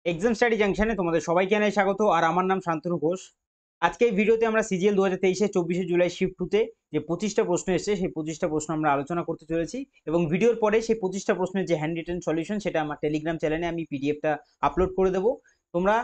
Exam study জাংশনে তোমাদের সবাইকে জানাই স্বাগত। আর আমার নাম শান্তনু ঘোষ। আজকে এই ভিডিওতে আমরা সিজিএল 2023 24 জুলাই শিফট 2 তে যে 25টা প্রশ্ন এসেছে সেই 25টা প্রশ্ন আমরা আলোচনা করতে চলেছি এবং ভিডিওর পরে সেই 25টা প্রশ্নের যে হ্যান্ড রিটেন সলিউশন সেটা আমার টেলিগ্রাম চ্যানেলে আমি পিডিএফটা আপলোড করে দেবো। তোমরা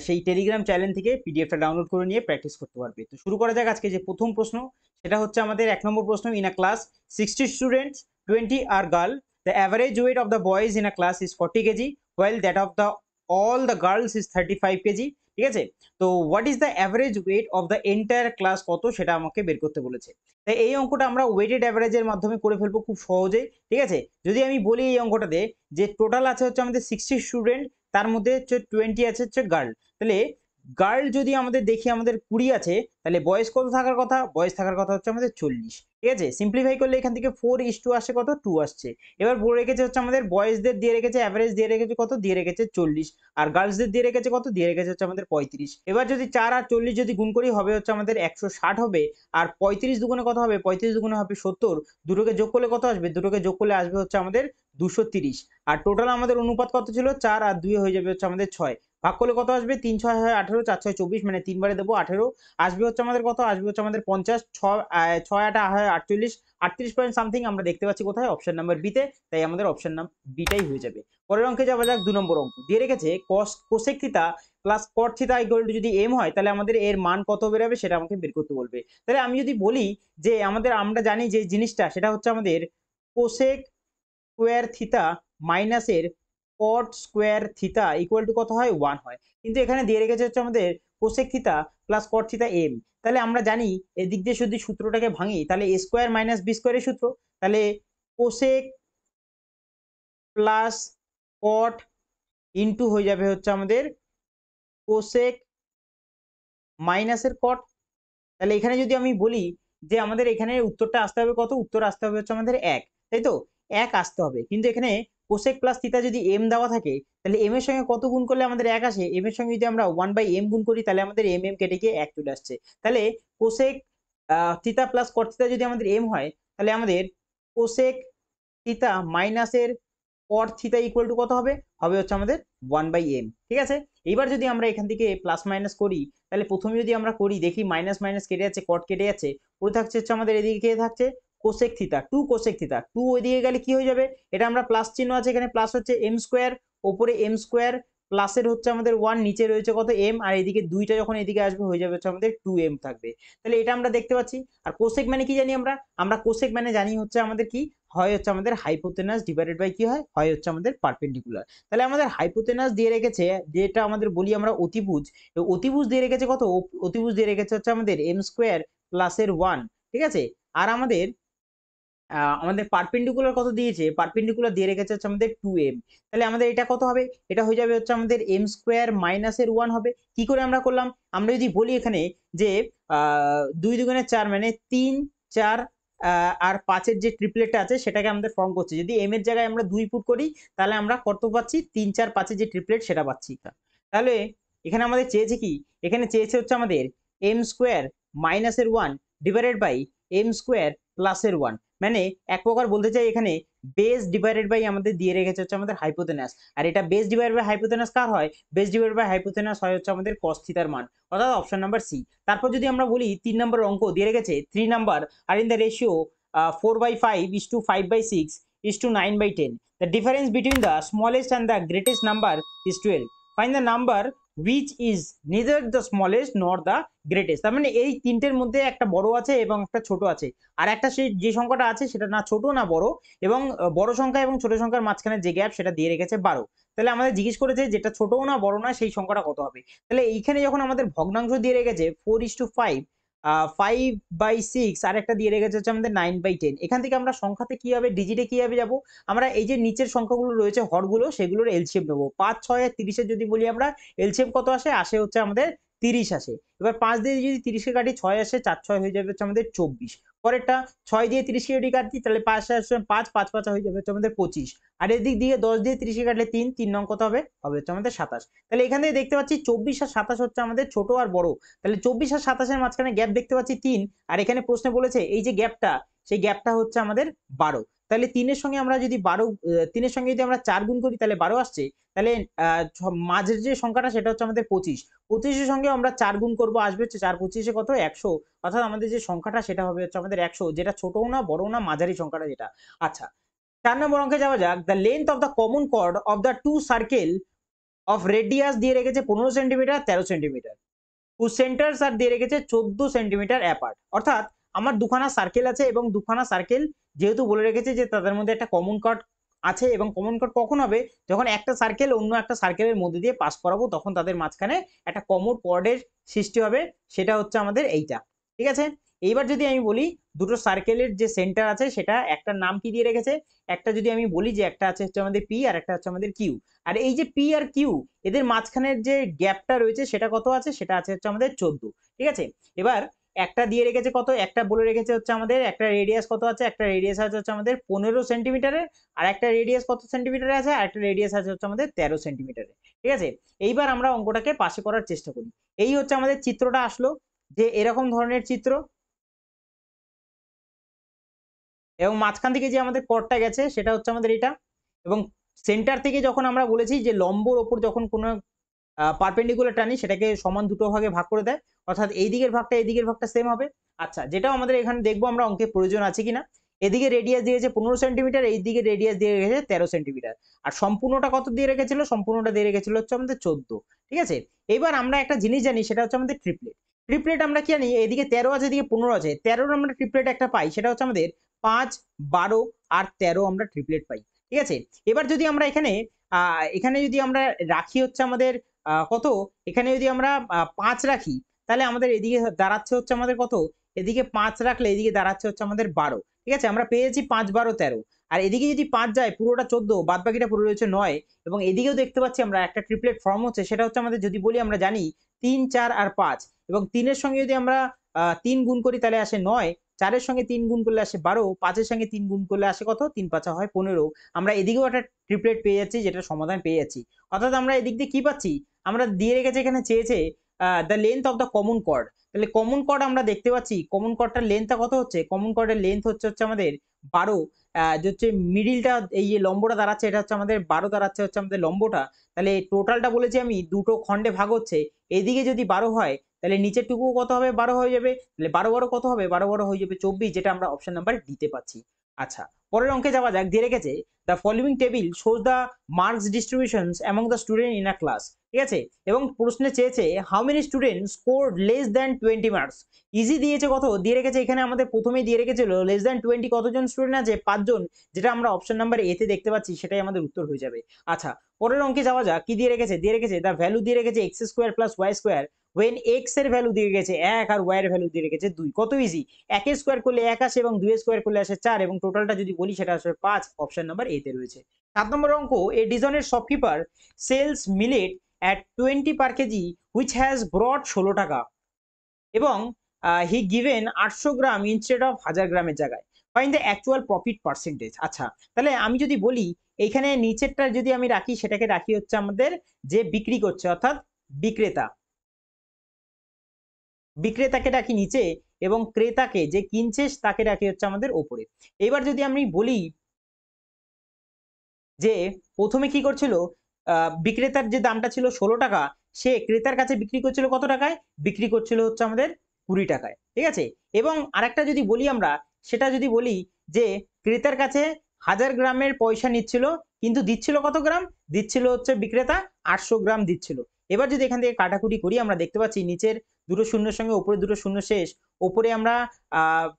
সেই টেলিগ্রাম চ্যানেল থেকে পিডিএফটা ডাউনলোড করে নিয়ে প্র্যাকটিস করতে পারবে। তো শুরু করা যাক আজকে যে প্রথম প্রশ্ন, সেটা হচ্ছে আমাদের 1 নম্বর প্রশ্ন। In a class 60 students, 20 are girl, the average weight of the boys in a class is 40 kg while that of the all the girls is 35 kg. ঠিক আছে, তো what is the average weight of the entire class কত সেটা আমাকে বের করতে বলেছে। তাই এই অঙ্কটা আমরা ওয়েটেড অ্যাভারেজের মাধ্যমে করে ফেলবো খুব সহজেই। ঠিক আছে, যদি আমি বলি এই অঙ্কটাতে যে টোটাল আছে হচ্ছে আমাদের 60 স্টুডেন্ট, তার মধ্যে হচ্ছে 20 আছে হচ্ছে গার্ল, তাহলে গার্ল যদি আমাদের দেখি আমাদের 20 আছে, তাহলে বয়স কত থাকার কথা? বয়স থাকার কথা হচ্ছে আমাদের 40। ঠিক আছে, সিম্পলিফাই করলে এখান থেকে 4:2 আসে কত? 2 আসছে। এবার বলে রেখেছে হচ্ছে আমাদের বয়েজদের দিয়ে রেখেছে অ্যাভারেজ দিয়ে রেখেছে কত? দিয়ে রেখেছে 40। আর গার্লসদের দিয়ে রেখেছে কত? দিয়ে রেখেছে হচ্ছে আমাদের 35। এবার যদি 4 আর 40 যদি গুণ করি হবে হচ্ছে আমাদের 160 হবে। আর 35 দুগুণে কত হবে? 35 দুগুণে হবে 70। দুটোকে যোগ করলে কত আসবে? দুটোকে যোগ করলে আসবে হচ্ছে আমাদের 230। আর টোটাল আমাদের অনুপাত কত ছিল? 4 আর 2 হয়ে যাবে হচ্ছে আমাদের 6। ভাগ করলে কত আসবে? 3 6 হয় 18, 4 6 24, মানে 3 বারে দেবো 18। আসবে হচ্ছে আমাদের কত? আসবে হচ্ছে আমাদের 50। 6 8 হয় 48, 38 পয়েন্ট সামথিং আমরা দেখতে পাচ্ছি কোথায়? অপশন নাম্বার বিতে। তাই আমাদের অপশন নাম্বার বিটাই হয়ে যাবে। পরের অঙ্কে যাওয়া যাক। 2 নম্বর অঙ্ক দিয়ে রেখেছে cosec theta plus cot theta equal to যদি এম হয়, তাহলে আমাদের এর মান কত বেরোবে সেটা আমাকে বের করতে বলবে। তাহলে আমি যদি বলি যে আমরা জানি যে জিনিসটা সেটা হচ্ছে আমাদের কোসেক স্কোয়ার থিটা মাইনাসের cot square theta equal to কত হয়? 1 হয়। কিন্তু এখানে দিয়ে রেখেছে হচ্ছে আমাদের cosec theta plus cot theta M. তাহলে আমরা জানি এদিক দিয়ে যদি সূত্রটাকে ভাঙি তাহলে এ স্কোয়ার মাইনাস বি স্কোয়ারের সূত্র। তাহলে কোসেক প্লাস কট ইন্টু হয়ে যাবে হচ্ছে আমাদের কোসেক মাইনাসের কট। তাহলে এখানে যদি আমি বলি যে আমাদের এখানে উত্তরটা আসতে হবে কত? উত্তর আসতে হবে হচ্ছে আমাদের 1, তাই তো? 1 আসতে হবে। কিন্তু এখানে কোসেক প্লাস থিটা যদি এম দেওয়া থাকে, তাহলে এম এর সঙ্গে কত গুণ করলে আমাদের 1 আসে? এম এর সঙ্গে যদি আমরা 1/m গুণ করি তাহলে আমাদের এম এম কেটে গিয়ে 1 চলে আসছে। তাহলে cosec theta plus cot theta যদি আমাদের এম হয়, তাহলে আমাদের কোসেক থিটা মাইনাসের কট থিটা ইকুয়াল টু কত হবে? হবে হচ্ছে আমাদের 1/m। ঠিক আছে, এইবার যদি আমরা এখান থেকে প্লাস মাইনাস করি, তাহলে প্রথমে যদি আমরা করি দেখি মাইনাস মাইনাস কেটে যাচ্ছে, কট কেটে যাচ্ছে, পড়ে থাকছে হচ্ছে আমাদের এদিকে কে থাকছে? Cosec theta, 2 cosec theta. 2 ওইদিকে গেলে কি হয়ে যাবে? এটা আমরা প্লাস চিহ্ন আছে এখানে, প্লাস হচ্ছে এম স্কোয়ার, ওপরে এম স্কোয়ার, প্লাসের হচ্ছে আমাদের 1, নিচে রয়েছে কত? এম, আর এদিকে 2টা যখন এদিকে আসবে হয়ে যাবে হচ্ছে আমাদের 2m থাকবে। তাহলে এটা আমরা দেখতে পাচ্ছি। আর কোসেক মানে কি জানি আমরা কোসেক মানে জানি হচ্ছে আমাদের কি হয়? হচ্ছে আমাদের হাইপোটেনাস ডিভাইডেড বাই কি হয়? হয় হচ্ছে আমাদের পারপেন্ডিকুলার। তাহলে আমাদের হাইপোটেনাস দিয়ে রেখেছে, যেটা আমাদের বলি আমরা অতিভুজ। অতিভুজ দিয়ে রেখেছে কত? অতিভুজ দিয়ে রেখেছে হচ্ছে আমাদের এম স্কোয়ার প্লাসের 1। ঠিক আছে, আর আমাদের পারপেন্ডিকুলার কত দিয়েছে? পারপেন্ডিকুলার দিয়ে রেখেছে হচ্ছে আমাদের 2m। তাহলে আমাদের এটা কত হবে? এটা হয়ে যাবে হচ্ছে আমাদের এম স্কোয়ার মাইনাসের 1 হবে। কি করে আমরা করলাম? আমরা যদি বলি এখানে যে 2 দুগুণে 4 মানে 3 4 আর 5 এর যে ট্রিপলেটটা আছে সেটাকে আমাদের ফর্ম করছে। যদি m এর জায়গায় আমরা 2 পুট করি তাহলে আমরা কত পাচ্ছি? 3 4 5 এর যে ট্রিপলেট সেটা পাচ্ছি। তাহলে এখানে আমাদের চেয়েছে কি? এখানে চেয়েছে হচ্ছে আমাদের এম স্কোয়ার মাইনাসের 1 ডিভাইডেড বাই এম স্কোয়ার প্লাসের 1। মানে এক প্রকার বলতে চাই এখানে বেস ডিভাইডেড বাই আমাদের দিয়ে রেখেছে হচ্ছে আমাদের হাইপোটেনাস। আর এটা বেস ডিভাইডেড বাই হাইপোটেনাস কার হয়? বেস ডিভাইডেড বাই হাইপোটেনাস হয় হচ্ছে আমাদের cos থিটার মান, অর্থাৎ অপশন নাম্বার সি। তারপর যদি আমরা বলি 3 নম্বর অঙ্ক দিয়ে রেখেছে 3 number are in the ratio 4/5:5/6:9/10, the difference between the smallest and the greatest number is 12. Find the number which is neither the smallest nor the greatest. তার মানে এই তিনটের মধ্যে একটা বড় আছে এবং একটা ছোট আছে, আর একটা সেই যে সংখ্যাটা আছে সেটা না ছোট না বড়, এবং বড় সংখ্যা এবং ছোট সংখ্যার মাঝখানে যে গ্যাপ সেটা দিয়ে রেখেছে 12। তাহলে আমাদের জিজ্ঞেস করেছে যেটা ছোটও না বড় না সেই সংখ্যাটা কত হবে। তাহলে এইখানে যখন আমাদের ভগ্নাংশ দিয়ে রেখেছে 4:5, 5/6, আর একটা দিয়ে রেখেছে হচ্ছে আমাদের 9/10, এখান থেকে আমরা সংখ্যাতে কি হবে, ডিজিটে কিভাবে যাবো? আমরা এই যে নিচের সংখ্যাগুলো রয়েছে হরগুলো সেগুলোর এলসিএম নেবো। 5 6 আর 30 যদি বলি আমরা এলসিএম কত আসে? আসে হচ্ছে আমাদের 30 আসে। এবার 5 দিয়ে যদি 30 কে কাটি 6 আসে, 4 6 হয়ে যাবে হচ্ছে আমাদের 24। পরেরটা 6 দিয়ে 30 কে যদি কাটি তাহলে 5 আসে 5 5 5 হয়ে যাবে হচ্ছে আমাদের 25। আর এদিক দিয়ে 10 দিয়ে 30 কে কাটলে 3 3 নং কত হবে? হবে হচ্ছে আমাদের 27। তাহলে এখান থেকে দেখতে পাচ্ছি 24 আর 27 হচ্ছে আমাদের ছোট আর বড়। তাহলে 24 আর 27 এর মাঝখানে গ্যাপ দেখতে পাচ্ছি 3, আর এখানে প্রশ্নে বলেছে এই যে গ্যাপটা সেই গ্যাপটা হচ্ছে আমাদের 12। তাহলে 3 এর সঙ্গে আমরা যদি 12 3 এর সঙ্গে যদি আমরা 4 গুণ করি তাহলে 12 আসছে। তাহলে মাঝের যে সংখ্যাটা সেটা হচ্ছে আমাদের 25। 25 এর সঙ্গে আমরা 4 গুণ করব, আসবে হচ্ছে 4 25 এ কত 100, অর্থাৎ আমাদের যে সংখ্যাটা সেটা হবে হচ্ছে আমাদের 100, যেটা ছোটও না বড়ও না, মাঝারি সংখ্যাটা যেটা। আচ্ছা, 4 নম্বর অঙ্কে যাওয়া যাক। The length of the common chord of the two circle of radius দিয়ে রেখেছে 15 centimetre 13 centimetre, whose centers are দিয়ে রেখেছে 14 সেন্টিমিটার অ্যাপার্ট। অর্থাৎ আমার দুখানা সার্কেল আছে এবং দুখানা সার্কেল যেহেতু বলে রেখেছে যে তাদের মধ্যে একটা কমন কর্ড আছে, এবং কমন কর্ড কখন হবে, যখন একটা সার্কেল অন্য একটা সার্কেলের মধ্যে দিয়ে পাস করাবো, তখন তাদের মাঝখানে একটা কমন কর্ডের সৃষ্টি হবে, সেটা হচ্ছে আমাদের এইটা। ঠিক আছে, এইবার যদি আমি বলি দুটো সার্কেলের যে সেন্টার আছে সেটা একটার নাম কি দিয়ে রেখেছে, একটা যদি আমি বলি যে একটা আছে হচ্ছে আমাদের পি আর একটা হচ্ছে আমাদের কিউ, আর এই যে পি আর কিউ এদের মাঝখানের যে গ্যাপটা রয়েছে সেটা কত আছে, সেটা আছে হচ্ছে আমাদের 14। ঠিক আছে, এবার একটা দিয়ে রেখেছে কত, একটা বলে রেখেছে হচ্ছে আমাদের একটা রেডিয়াস কত আছে, একটা রেডিয়াস আছে হচ্ছে আমাদের 15 সেন্টিমিটারের, আর একটা রেডিয়াস কত সেন্টিমিটারে আছে, আর একটা রেডিয়াস আছে হচ্ছে আমাদের 13 সেন্টিমিটারে। ঠিক আছে, এইবার আমরা অঙ্কটাকে পাশে করার চেষ্টা করি। এই হচ্ছে আমাদের চিত্রটা আসলো, যে এরকম ধরনের চিত্র, এবং মাঝখান থেকে যে আমাদের কর্ডটা গেছে সেটা হচ্ছে আমাদের এটা, এবং সেন্টার থেকে যখন আমরা বলেছি যে লম্বর ওপর যখন কোনো পারপেন্ডিকুলার টানি সেটাকে সমান দুটো ভাগে ভাগ করে দেয়, অর্থাৎ এই দিকের ভাগটা এই দিকের ভাগটা সেম হবে। আচ্ছা, যেটাও আমাদের এখানে দেখবো আমরা অঙ্কে প্রয়োজন আছে কিনা। এদিকে রেডিয়াস দিয়েছে 15 সেন্টিমিটার, এই দিকে রেডিয়াস দিয়ে রেখেছে 13 সেন্টিমিটার, আর সম্পূর্ণটা কত দিয়ে রেখেছিল, সম্পূর্ণটা দিয়ে রেখেছিল হচ্ছে আমাদের 14। ঠিক আছে, এবার আমরা একটা জিনিস জানি, সেটা হচ্ছে আমাদের ট্রিপলেট। ট্রিপলেট আমরা কি জানি, এদিকে 13 আছে এদিকে 15 আছে, 13 আমরা ট্রিপলেট একটা পাই, সেটা হচ্ছে আমাদের 5 12 আর 13 আমরা ট্রিপলেট পাই। ঠিক আছে, এবার যদি আমরা এখানে এখানে যদি আমরা রাখি হচ্ছে আমাদের কত, এখানে যদি আমরা 5 রাখি, তাহলে আমাদের এদিকে দাঁড়াচ্ছে হচ্ছে আমাদের কত, এদিকে 5 রাখলে এদিকে দাঁড়াচ্ছে হচ্ছে আমাদের 12। ঠিক আছে, আমরা পেয়েছি 5 12 13, আর এদিকে যদি 5 যায় পুরোটা 14, বাদ বাকিটা পুরো রয়েছে 9, এবং এদিকেও দেখতে পাচ্ছি আমরা একটা ট্রিপলেট ফর্ম হচ্ছে, সেটা হচ্ছে আমাদের যদি বলি আমরা জানি 3 4 আর 5, এবং 3 এর সঙ্গে যদি আমরা 3 গুণ করি তাহলে আসে 9, 4 এর সঙ্গে 3 গুণ করলে আসে 12, 5 এর সঙ্গে 3 গুণ করলে আসে কত, 3 5 হয় 15। আমরা এদিকেও একটা ট্রিপলেট পেয়ে যাচ্ছি, যেটা সমাধান পেয়ে যাচ্ছি। অর্থাৎ আমরা এদিক দিয়ে কি পাচ্ছি, আমরা দিয়ে রেখেছে এখানে চেয়েছে the length of the common chord, তাহলে কমন কর্ড আমরা দেখতে পাচ্ছি, কমন কর্ডটার লেন্থটা কত হচ্ছে, কমন কর্ডের লেন্থ হচ্ছে আমাদের 12, যে হচ্ছে মিডিলটা এই যে লম্বটা দাঁড়াচ্ছে এটা হচ্ছে আমাদের 12 দাঁড়াচ্ছে হচ্ছে আমাদের লম্বটা, তাহলে টোটালটা বলেছি আমি দুটো খণ্ডে ভাগ হচ্ছে, এদিকে যদি 12 হয় তাহলে নিচের টুকু কত হবে, 12 হয়ে যাবে, তাহলে 12 12 কত হবে, 12 12 হয়ে যাবে 24, যেটা আমরা অপশন নাম্বার ডিতে পাচ্ছি। আচ্ছা, পরের অঙ্কে যাওয়া যাক। দিয়ে রেখেছে the following table shows the marks distributions among the student in a class. ঠিক আছে, এবং প্রশ্নে চেয়েছে how many student scored less than 20 marks. Easy দিয়েছে কত, দিয়ে রেখেছে এখানে আমাদের প্রথমেই দিয়ে রেখেছিল লেস দ্যান 20 কতজন স্টুডেন্ট আছে, 5 জন, যেটা আমরা অপশন নাম্বার এতে দেখতে পাচ্ছি, সেটাই আমাদের উত্তর হয়ে যাবে। আচ্ছা, পরের অঙ্কে যাওয়া যাক। কি দিয়ে রেখেছে, দিয়ে রেখেছে দ্য ভ্যালু দিয়ে রেখেছে x square plus y square when x এর ভ্যালু দিয়ে রেখেছে 1 আর ওয়াই এর ভ্যালু দিয়ে রেখেছে 2। কত ইজি, 1 এর স্কোয়ার করলে 1 আসে এবং 2 এর স্কোয়ার করলে আসে 4, এবং টোটালটা যদি বলি সেটা আসবে 5, অপশন নাম্বার এ তে রয়েছে। 7 নম্বর অঙ্ক, এ ডিজনের shopkeeper sells millet at 20 per kg which has brought 16 টাকা, এবং হি গিভেন 800 গ্রাম ইনস্টেড অফ 1000 গ্রামের জায়গায়, find the actual profit percentage. আচ্ছা, তাহলে আমি যদি বলি এইখানে নিচেরটা যদি আমি রাখি, সেটাকে রাখি হচ্ছে আমাদের যে বিক্রি করছে, অর্থাৎ বিক্রেতা, বিক্রেতাকে রাখি নিচে, এবং ক্রেতাকে যে কিনছে তাকে রাখি হচ্ছে আমাদের ওপরে। এবার যদি আমি বলি যে প্রথমে কি করছিল, বিক্রেতার যে দামটা ছিল 16 টাকা, সে ক্রেতার কাছে বিক্রি করছিল কত টাকায়, বিক্রি করছিল হচ্ছে আমাদের 20 টাকায়। ঠিক আছে, এবং আরেকটা যদি বলি আমরা, সেটা যদি বলি যে ক্রেতার কাছে 1000 গ্রামের পয়সা নিচ্ছিল, কিন্তু দিচ্ছিল কত গ্রাম, দিচ্ছিল হচ্ছে বিক্রেতা 800 গ্রাম দিচ্ছিল। এবার যদি এখান থেকে কাটাকুটি করি, আমরা দেখতে পাচ্ছি নিচের দুটো শূন্যের সঙ্গে উপরে দুটো শূন্য শেষ, ওপরে আমরা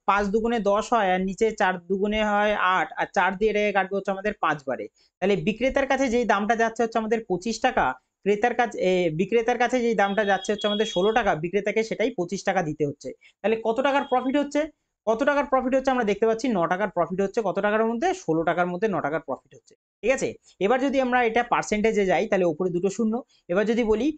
5 দুগুণে 10 হয়, আর নিচে 4 দুগুণে হয় 8, আর 4 দিয়ে এটাকে কাটবো হচ্ছে আমাদের 5 বারে। তাহলে বিক্রেতার কাছে যেই দামটা যাচ্ছে হচ্ছে আমাদের 25 টাকা, ক্রেতার কাছে বিক্রেতার কাছে যেই দামটা যাচ্ছে হচ্ছে আমাদের 16 টাকা, বিক্রেতাকে সেটাই 25 টাকা দিতে হচ্ছে। তাহলে কত টাকার প্রফিট হচ্ছে, কত টাকার প্রফিট হচ্ছে, আমরা দেখতে পাচ্ছি 9 টাকার প্রফিট হচ্ছে। কত টাকার মধ্যে, 16 টাকার মধ্যে 9 টাকার প্রফিট হচ্ছে। ঠিক আছে, এবার যদি আমরা এটা পার্সেন্টেজে যাই, তাহলে উপরে দুটো শূন্য। এবার যদি বলি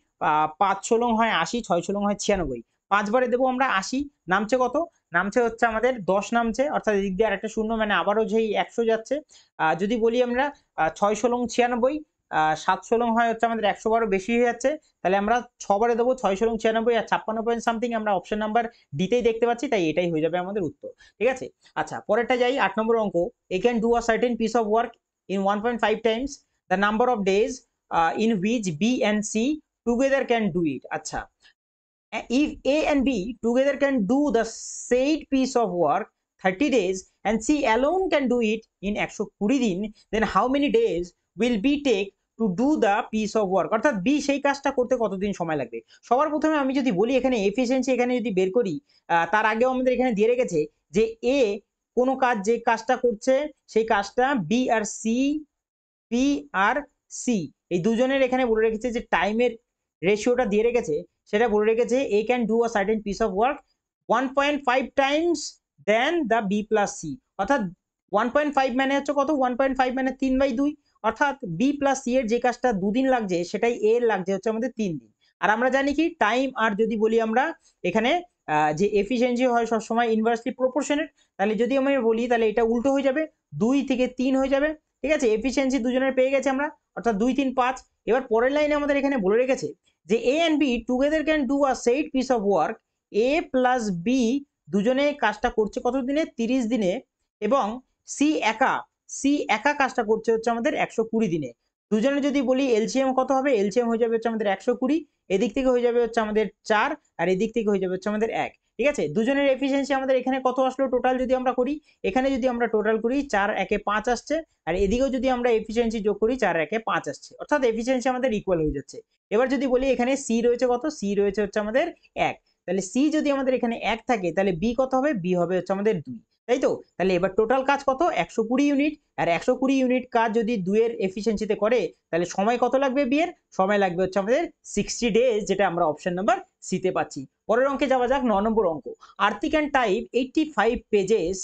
5 ষোলং হয় 80, 6 ষোলং হয় 96, 5 বারে দেবো আমরা 80, নামছে কত, নামছে হচ্ছে আমাদের 10 নামছে, অর্থাৎ এদিক দিয়ে আরেকটা শূন্য, মানে আবারও যেই 100 যাচ্ছে। যদি বলি আমরা 6 ষোলং 96, 7 লং হয় হচ্ছে আমাদের 112 বেশি হয়ে যাচ্ছে, তাহলে আমরা 6 বারে দেবো, 6 লং 96 আর 56 পয়েন্ট সামথিং আমরা অপশন নাম্বার ডিতেই দেখতে পাচ্ছি, তাই এটাই হয়ে যাবে আমাদের উত্তর। ঠিক আছে, আচ্ছা পরেরটা যাই, 8 নম্বর অঙ্ক। A can do a certain piece of work in 1.5 times the number of days in which B and C together can do it. আচ্ছা, if A and B together can do the said piece of work 30 days and C alone can do it in 120 দিন, then how many days will B take to do the piece of work? অর্থাৎ B সেই কাজটা করতে কতদিন সময় লাগবে। সবার প্রথমে আমি যদি বলি এখানে এফিসিয়েন্সি এখানে যদি বের করি, তার আগেও আমাদের এখানে দিয়ে রেখেছে যে A কোনো কাজ যে কাজটা করছে সেই কাজটা বি আর সি এই দুজনের এখানে বলে রেখেছে যে টাইমের রেশিওটা দিয়ে রেখেছে, সেটা বলে রেখেছে A can do a certain piece of work 1.5 times than the B plus C. অর্থাৎ 1.5 মানে হচ্ছে কত, 1.5 মানে 3/2, অর্থাৎ বি প্লাস সি এর যে কাজটা 2 দিন লাগছে সেটাই এর লাগছে হচ্ছে আমাদের 3 দিন। আর আমরা জানি কি টাইম আর যদি বলি আমরা এখানে যে এফিসিয়েন্সি হয় সবসময় ইনভার্সলি প্রপোর্শনেট, তাহলে যদি আমি বলি তাহলে এটা উল্টো হয়ে যাবে, 2 থেকে 3 হয়ে যাবে। ঠিক আছে, এফিসিয়েন্সি দুজনের পেয়ে গেছে আমরা, অর্থাৎ 2 3 5। এবার পরের লাইনে আমাদের এখানে বলে রেখেছে যে A and B together can do a certain piece of work, A plus B দুজনে কাজটা করছে কত দিনে, 30 দিনে, এবং সি একা কাজটা করছে হচ্ছে আমাদের 120 দিনে। দুজনে যদি বলি এলসিএম কত হবে, এলসিএম হয়ে যাবে হচ্ছে আমাদের 120, এদিক থেকে হয়ে যাবে হচ্ছে আমাদের 4 আর এদিক থেকে হয়ে যাবে হচ্ছে আমাদের 1। ঠিক আছে, দুজনের এফিসিয়েন্সি আমাদের এখানে কত আসলো টোটাল যদি আমরা করি, এখানে যদি আমরা টোটাল করি 4 একে 5 আসছে, আর এদিকেও যদি আমরা এফিসিয়েন্সি যোগ করি 4 একে 5 আসছে, অর্থাৎ এফিসিয়েন্সি আমাদের ইকুয়াল হয়ে যাচ্ছে। এবার যদি বলি এখানে সি রয়েছে কত, সি রয়েছে হচ্ছে আমাদের 1, তাহলে সি যদি আমাদের এখানে 1 থাকে তাহলে বি কত হবে, বি হবে হচ্ছে আমাদের 2, তাই তো। তাহলে এবার টোটাল কাজ কত, 120 ইউনিট, আর 120 ইউনিট কাজ যদি 2 এর এফিসিয়েন্সিতে করে তাহলে সময় কত লাগবে, বি এর সময় লাগবে হচ্ছে আমাদের 60 ডেজ, যেটা আমরা অপশন নাম্বার সি তে পাচ্ছি। পরের অঙ্কে যাওয়া যাক, 9 নম্বর অঙ্ক। Aarti can type 85 pages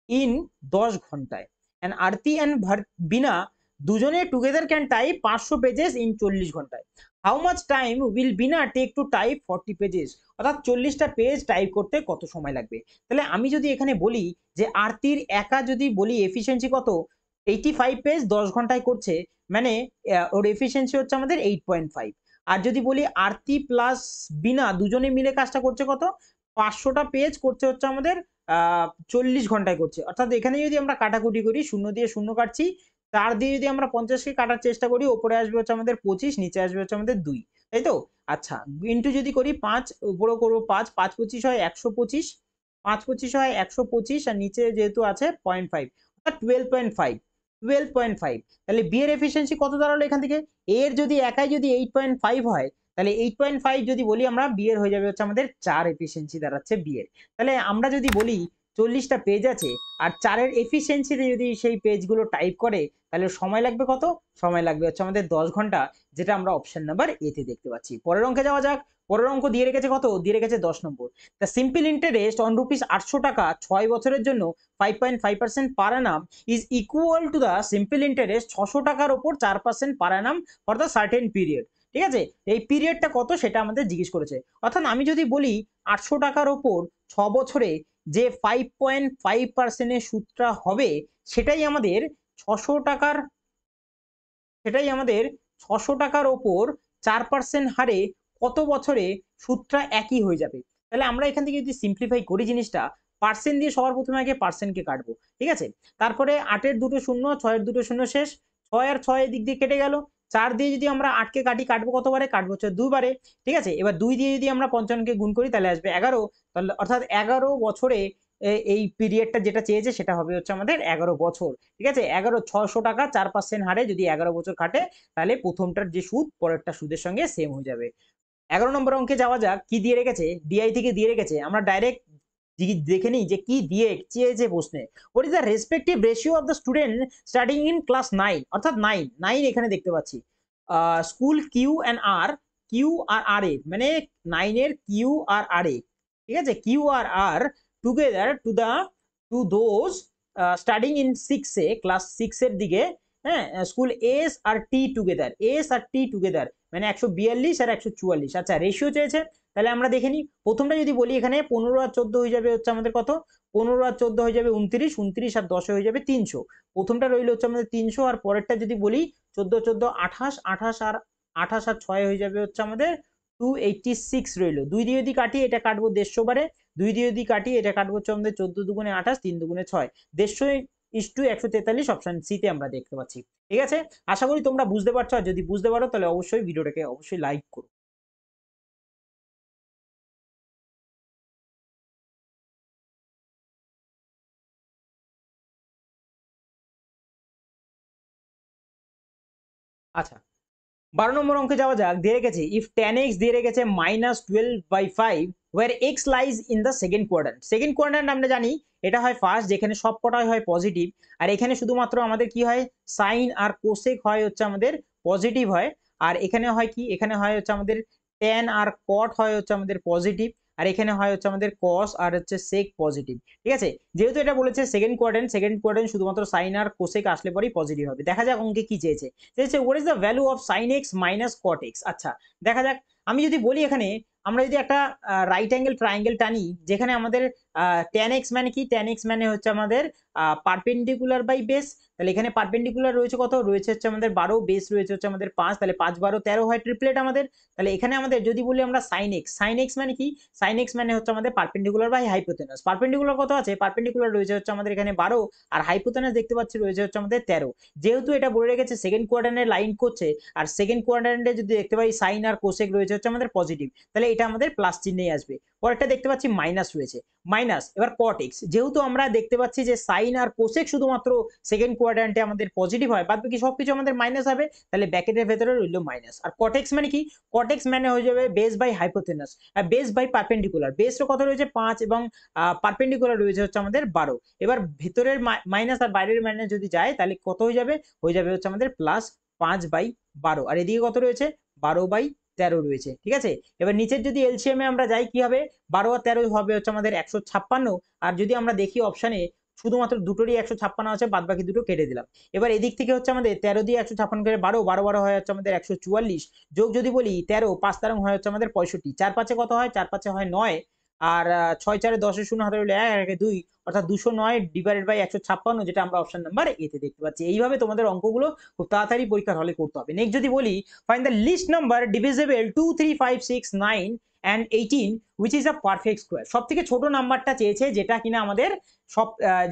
in 10 ঘন্টায়, এন্ড আরতি এন্ড বিনা দুজনে together can type 500 pages in 40 ঘন্টায়। How much time will Bina take to type 40 pages? অর্থাৎ 40টা পেজ টাইপ করতে কত সময় লাগবে। তাহলে আমি যদি এখানে বলি যে আরতির একা যদি বলি এফিসিয়েন্সি কত, 85 পেজ 10 ঘন্টায় করছে, মানে ওর এফিসিয়েন্সি হচ্ছে আমাদের 8.5। আর যদি বলি আরতি প্লাস বিনা দুজনে মিলে কাজটা করছে কত, 500টা পেজ করছে হচ্ছে আমাদের 40 ঘন্টায় করছে। অর্থাৎ এখানে যদি আমরা কাটাকুটি করি, 0 দিয়ে 0 কাটছি, 4 দিয়ে যদি আমরা 50কে কাটার চেষ্টা করি, ওপরে আসবে হচ্ছে আমাদের 25, নিচে আসবে হচ্ছে আমাদের 2, তাই তো। আচ্ছা, ইন্টু যদি করি 5, উপরে করবো 5, 5 25 হয় 125, 5 25 হয় 125, আর নিচে যেহেতু আছে 0.5 অর্থাৎ 12.5। তাহলে বি এর এফিসিয়েন্সি কত দাঁড়ালো এখান থেকে, এর যদি একাই যদি 8.5 হয়, তাহলে 8.5 যদি বলি আমরা, বি এর হয়ে যাবে হচ্ছে আমাদের 4 এফিসিয়েন্সি দাঁড়াচ্ছে বি এর। তাহলে আমরা যদি বলি 40টা পেজ আছে আর 4 এর এফিসিয়েন্সিতে যদি সেই পেজগুলো টাইপ করে তাহলে সময় লাগবে কত, সময় লাগবে হচ্ছে আমাদের 10 ঘন্টা, যেটা আমরা অপশন নাম্বার এ তে দেখতে পাচ্ছি। পরের অঙ্কে যাওয়া যাক। পরের অঙ্ক দিয়ে রেখেছে কত, দিয়ে রেখেছে 10 number. The simple interest on rupees 800 টাকা 6 বছরের জন্য 5.5% per annum is equal to the simple interest 600 টাকার ওপর 4% per annum for the certain period. ঠিক আছে, এই পিরিয়ডটা কত সেটা আমাদের জিজ্ঞেস করেছে। অর্থাৎ আমি যদি বলি 800 টাকার ওপর 6 বছরে যে 5.5% এর সুদটা হবে, সেটাই আমাদের 600 টাকার, সেটাই আমাদের 600 টাকার ওপর 4% হারে কত বছরে সুদটা একই হয়ে যাবে। তাহলে আমরা এখান থেকে যদি সিম্পলিফাই করি জিনিসটা, পার্সেন্ট দিয়ে সবার প্রথমে আগে পার্সেন্টকে কাটবো। ঠিক আছে, তারপরে 8-এর দুটো শূন্য, 6-এর দুটো শূন্য শেষ, 6 আর 6 এদিক দিয়ে কেটে গেল, 4 দিয়ে যদি আমরা 8কে কাটি, কাটবো কতবারে, কাটবো হচ্ছে 2 বারে। ঠিক আছে, এবার 2 দিয়ে যদি আমরা 55কে গুণ করি তাহলে আসবে 11, তাহলে অর্থাৎ 11 বছরে এই পিরিয়ডটা যেটা চেয়েছে সেটা হবে হচ্ছে আমাদের 11 বছর। ঠিক আছে, 600 টাকা 4% হারে যদি 11 বছর কাটে তাহলে প্রথমটার যে সুদ পরেরটা সুদের সঙ্গে সেম হয়ে যাবে। 11 নম্বর অঙ্কে যাওয়া যাক। কি দিয়ে রেখেছে, ডিআই থেকে দিয়ে রেখেছে, আমরা ডাইরেক্ট দেখে নিই যে কি দিয়ে চেয়েছে প্রশ্নে। What is the respective ratio of the student studying in class 9, অর্থাৎ 9 এখানে দেখতে পাচ্ছি। School Q and R, Q আর আর এ মানে 9 এর কিউ আর আর এ, ঠিক আছে, কিউ আর R together to those studying in 6 এ, ক্লাস 6 এর দিকে, হ্যাঁ, স্কুল এস আর টি টুগেদার, এস আর টি টুগেদার মানে 142 আর 144। আচ্ছা, রেশিও চেয়েছে, তাহলে আমরা দেখে নিই। প্রথমটা যদি বলি এখানে 15 আর 14 হয়ে যাবে হচ্ছে আমাদের কত, 15 আর 14 হয়ে যাবে 29, 29 আর 10 হয়ে যাবে 300। প্রথমটা রইল হচ্ছে আমাদের 300, আর পরেরটা যদি বলি 14 14 28, 28 আর 6 হয়ে যাবে হচ্ছে আমাদের 286 রইল। 2 দিয়ে যদি কাটি এটা কাটবো 150 বারে, 2 দিয়ে যদি কাটি এটা কাটবো হচ্ছে আমাদের 14 দুগুণে 28, 3 দুগুণে 6, 150:143 অপশন সি তে আমরা দেখতে পাচ্ছি। ঠিক আছে, আশা করি তোমরা বুঝতে পারছো, আর যদি বুঝতে পারো তাহলে অবশ্যই ভিডিওটাকে অবশ্যই লাইক করো। আচ্ছা, 12 নম্বর অঙ্কে যাওয়া যাক। দিয়ে রেখেছে ইফ tan x দিয়ে রেখেছে -12/5 where x lies in the second quadrant। Second quadrant আমরা জানি এটা হয় ফার্স্ট, যেখানে সব কটাই হয় পজিটিভ, আর এখানে শুধুমাত্র আমাদের কি হয় সাইন আর কোসেক হয় হচ্ছে আমাদের পজিটিভ হয়, আর এখানে হয় কি, এখানে হয় হচ্ছে আমাদের ট্যান আর কট হয় হচ্ছে আমাদের পজিটিভ, আর এখানে হয় হচ্ছে আমাদের কস আর হচ্ছে সেক পজিটিভ। ঠিক আছে, যেহেতু এটা বলেছে সেকেন্ড কোয়াড্র্যান্ট শুধুমাত্র সাইন আর কোসেক আসলে পরেই পজিটিভ হবে। দেখা যাক অঙ্কে কি চেয়েছে। What is the value of sine x minus cot x. আচ্ছা দেখা যাক, আমি যদি বলি এখানে আমরা যদি একটা রাইট অ্যাঙ্গেল ট্রায়াঙ্গেল টানি, যেখানে আমাদের ট্যান এক্স মানে কি, ট্যান এক্স মানে হচ্ছে আমাদের পারপেন্ডিকুলার বাই বেস। তাহলে এখানে পারপেন্ডিকুলার রয়েছে কত, রয়েছে হচ্ছে আমাদের 12, বেস রয়েছে হচ্ছে আমাদের 5, তাহলে 5 12 13 হয় ট্রিপলেট আমাদের। তাহলে এখানে আমাদের যদি বলি আমরা সাইন এক্স মানে কি, সাইন এক্স মানে হচ্ছে আমাদের পারপেন্ডিকুলার বাই হাইপোটেনাস। পারপেন্ডিকুলার কত আছে, পারপেন্ডিকুলার রয়েছে হচ্ছে আমাদের এখানে 12, আর হাইপোটেনাস দেখতে পাচ্ছি রয়েছে হচ্ছে আমাদের 13। যেহেতু এটা বলে রেখেছে সেকেন্ড কোয়াড্র্যান্টে লাইন করছে, আর সেকেন্ড কোয়াড্র্যান্টে যদি দেখতে পাই সাইন আর কোসেক রয়েছে হচ্ছে আমাদের পজিটিভ, তাহলে এটা আমাদের প্লাস চিহ্নেই আসবে। পরেরটা দেখতে পাচ্ছি মাইনাস রয়েছে, মাইনাস। এবার কট এক্স, যেহেতু আমরা দেখতে পাচ্ছি যে সাইন আর কোসেক শুধুমাত্র সেকেন্ড কোয়াড্র্যান্টে আমাদের পজিটিভ হয়, বাদ বাকি সবকিছু আমাদের মাইনাস হবে, তাহলে ব্র্যাকেটের ভেতরে রইল মাইনাস। আর কট এক্স মানে কি, কট এক্স মানে হয়ে যাবে base by hypotenuse, base by perpendicular. বেসটা কত রয়েছে 5 এবং পারপেন্ডিকুলার রয়েছে হচ্ছে আমাদের 12। এবার ভেতরের মাইনাস আর বাইরের মাইনাস যদি যায় তাহলে কত হয়ে যাবে, হচ্ছে আমাদের প্লাস 5/12, আর এদিকে কত রয়েছে 12/13 রয়েছে। ঠিক আছে, এবার নিচের যদি এলসিএম এ আমরা যাই কি হবে, 12 আর 13 হবে হচ্ছে আমাদের 156, আর যদি আমরা দেখি অপশনে শুধুমাত্র দুটোরই 156 আছে, বাদ বাকি দুটো কেটে দিলাম। এবার এদিক থেকে হচ্ছে আমাদের 13 দিয়ে 156 করে 12, 12 12 হয় হচ্ছে আমাদের 144, যোগ যদি বলি 13, 5 13 হয় হচ্ছে আমাদের 65, 4 5 কত হয়, 4 5 হয় 9, আর 6 4 10 শূন্য হাতে রইল 1, 1 2, অর্থাৎ 209 ডিভাইডেড বাই 156, যেটা আমরা অপশন নাম্বার এ তে দেখতে পাচ্ছি। এইভাবে তোমাদের অঙ্কগুলো খুব তাড়াতাড়ি পরীক্ষার হলে করতে হবে। নেক্সট যদি বলি find the least number divisible 2 3 5 6 9 and 18 which is a perfect square। সব থেকে ছোট নাম্বারটা চেয়েছে যেটা কিনা আমাদের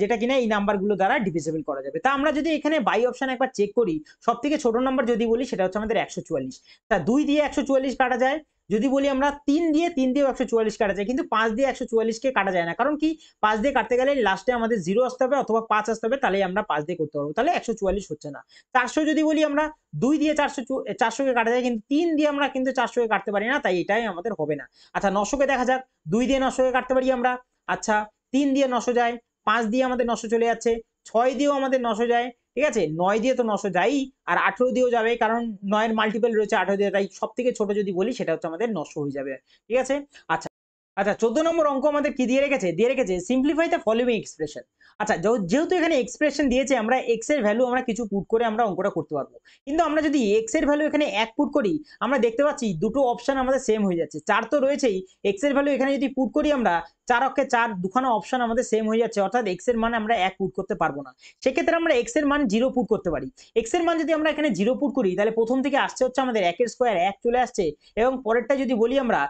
যেটা কিনা এই নাম্বারগুলো দ্বারা ডিভিজিবল করা যাবে। তা আমরা যদি এখানে বাই অপশন একবার চেক করি, সব থেকে ছোট নাম্বার যদি বলি সেটা হচ্ছে আমাদের 144। তা 2 দিয়ে 144 কাটা যায়, যদি বলি আমরা 3 দিয়ে 144 কাটা যায়, কিন্তু 5 দিয়ে 144 কে কাটা যায় না। কারণ কি, 5 দিয়ে কাটতে গেলে লাস্টে আমাদের 0 আসতে হবে অথবা 5 আসতে হবে, তাহলে আমরা 5 দিয়ে করতে পারবো, তাহলে 144 হচ্ছে না। 400 যদি বলি আমরা 2 দিয়ে 400 কে কাটা যায়, কিন্তু 3 দিয়ে আমরা কিন্তু 400 কে কাটতে পারি না, তাই এটাই আমাদের হবে না। আচ্ছা 900 কে দেখা যাক, 2 দিয়ে 900 কে কাটতে পারি আমরা, আচ্ছা 3 দিয়ে 900 যায়, 5 দিয়ে আমাদের 900 চলে যাচ্ছে, 6 দিয়েও আমাদের 900 যায়, ঠিক আছে, 9 দিয়ে তো 900 যাই, আর 18 দিয়েও যাবে, কারণ 9 এর মাল্টিপল রয়েছে 18 দিয়ে, তাই সব থেকে ছোট যদি বলি সেটা হচ্ছে আমাদের 900 হয়ে যাবে। ঠিক আছে, আচ্ছা আচ্ছা 14 নম্বর অঙ্ক আমাদের কি দিয়ে রেখেছে, সিম্পলিফাই দ্য ফলোইং এক্সপ্রেশন। আচ্ছা যেহেতু এখানে এক্সপ্রেশন দিয়েছে, আমরা এক্স এর ভ্যালু আমরা কিছু পুট করে আমরা অঙ্কটা করতে পারবো, কিন্তু আমরা যদি এক্স এর ভ্যালু এখানে 1 পুট করি, আমরা দেখতে পাচ্ছি দুটো অপশন আমাদের সেম হয়ে যাচ্ছে। 4 তো রয়েছেই, এক্স এর ভ্যালু এখানে যদি পুট করি আমরা 4 অক্ষে 4, দুখানা অপশন আমাদের সেম হয়ে যাচ্ছে, অর্থাৎ এক্স এর মান আমরা 1 পুট করতে পারবো না। সেক্ষেত্রে আমরা এক্স এর মান 0 পুট করতে পারি। এক্স এর মান যদি আমরা এখানে 0 পুট করি, তাহলে প্রথম থেকে আসছে হচ্ছে আমাদের 1 এর স্কয়ার 1 চলে আসছে, এবং পরেরটা যদি বলি আমরা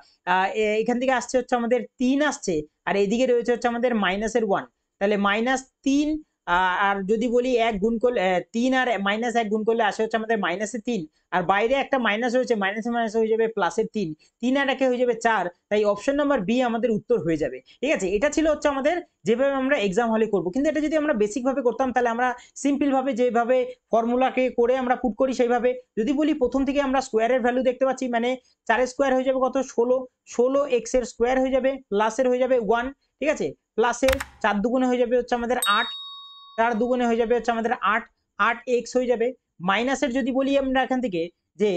এখান থেকে আসছে হচ্ছে আমাদের 3 আসছে, আর এদিকে রয়েছে হচ্ছে আমাদের মাইনাসের 1, তাহলে -3, আর যদি বলি 1 গুণ করলে 3 আর -1 গুণ করলে আসে হচ্ছে আমাদের -3, আর বাইরে একটা মাইনাস রয়েছে, মাইনাসে মাইনাস হয়ে যাবে প্লাসের 3, 3 আর 1 হয়ে যাবে 4, তাই অপশন নাম্বার বি আমাদের উত্তর হয়ে যাবে। ঠিক আছে, এটা ছিল হচ্ছে আমাদের যেভাবে আমরা এক্সাম হলে করব, কিন্তু এটা যদি আমরা বেসিক ভাবে করতাম, তাহলে আমরা সিম্পল ভাবে যেভাবে ফর্মুলাকে করে আমরা পুট করি সেইভাবে, যদি বলি প্রথম থেকে আমরা স্কোয়ারের ভ্যালু দেখতে পাচ্ছি, মানে 4 এর স্কোয়ার হয়ে যাবে কত 16, 16 এক্স এর স্কোয়ার হয়ে যাবে, প্লাসের হয়ে যাবে 1, ঠিক আছে, প্লাসের 4 দুগুণে হয়ে যাবে হচ্ছে আমাদের 8, 4 দুগুণে হয়ে যাবে হচ্ছে আমাদের 8, 8 এক্স হয়ে যাবে, মাইনাসের যদি বলি আমরা এখান থেকে যে